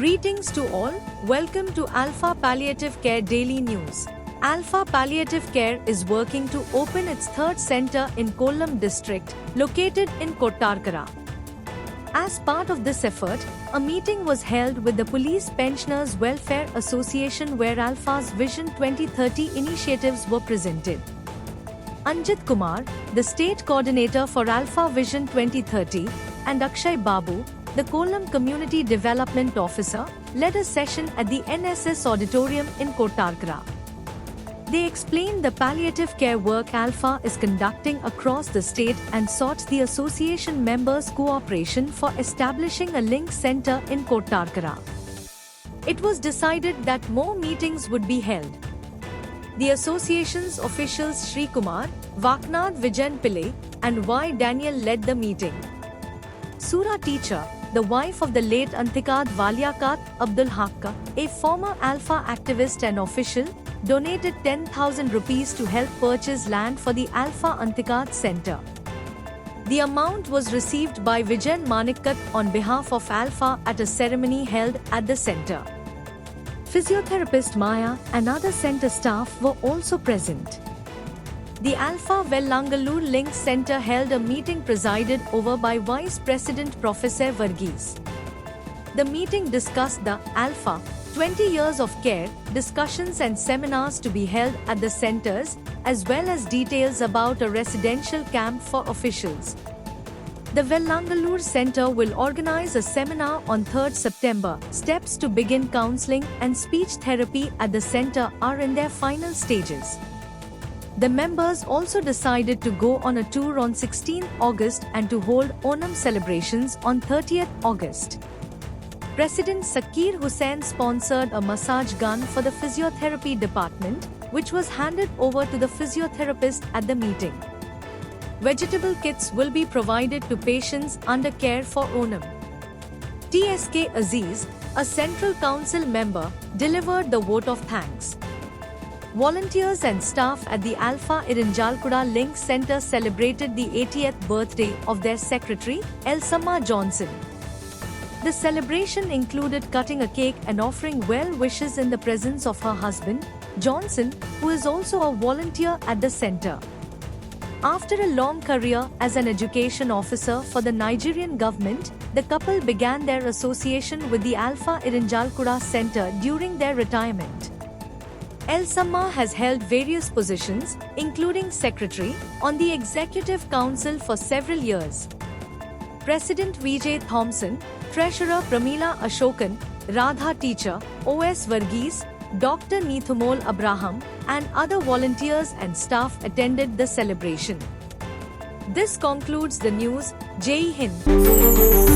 Greetings to all, welcome to Alpha Palliative Care Daily News. Alpha Palliative Care is working to open its third center in Kollam district, located in Kottarkara. As part of this effort, a meeting was held with the Police Pensioners Welfare Association where Alpha's Vision 2030 initiatives were presented. Anjit Kumar, the state coordinator for Alpha Vision 2030, and Akshay Babu, the Kollam Community Development Officer, led a session at the NSS Auditorium in Kottarkara. They explained the palliative care work Alpha is conducting across the state and sought the association members' cooperation for establishing a link center in Kottarkara. It was decided that more meetings would be held. The association's officials Sri Kumar, Vaknath Vijayan Pillai, and Y. Daniel led the meeting. Sura teacher, the wife of the late Antikad Valiakat Abdul Hakka, a former Alpha activist and official, donated 10,000 rupees to help purchase land for the Alpha Antikad Center. The amount was received by Vijayan Manikkat on behalf of Alpha at a ceremony held at the center. Physiotherapist Maya and other center staff were also present. The Alpha Vellangalur Link Center held a meeting presided over by Vice President Professor Varghese. The meeting discussed the Alpha 20 years of care, discussions and seminars to be held at the centers, as well as details about a residential camp for officials. The Vellangalur Center will organize a seminar on 3rd September. Steps to begin counseling and speech therapy at the center are in their final stages. The members also decided to go on a tour on 16 August and to hold Onam celebrations on 30th August. President Zakir Hussain sponsored a massage gun for the physiotherapy department, which was handed over to the physiotherapist at the meeting. Vegetable kits will be provided to patients under care for Onam. TSK Aziz, a Central Council member, delivered the vote of thanks. Volunteers and staff at the Alpha Irinjalkuda Link Center celebrated the 80th birthday of their secretary, Elsamma Johnson. The celebration included cutting a cake and offering well wishes in the presence of her husband, Johnson, who is also a volunteer at the center. After a long career as an education officer for the Nigerian government, the couple began their association with the Alpha Irinjalkuda Center during their retirement. Elsamma has held various positions, including secretary, on the Executive Council for several years. President Vijay Thompson, Treasurer Pramila Ashokan, Radha Teacher, O.S. Varghese, Dr. Nithumol Abraham, and other volunteers and staff attended the celebration. This concludes the news. Jai Hind.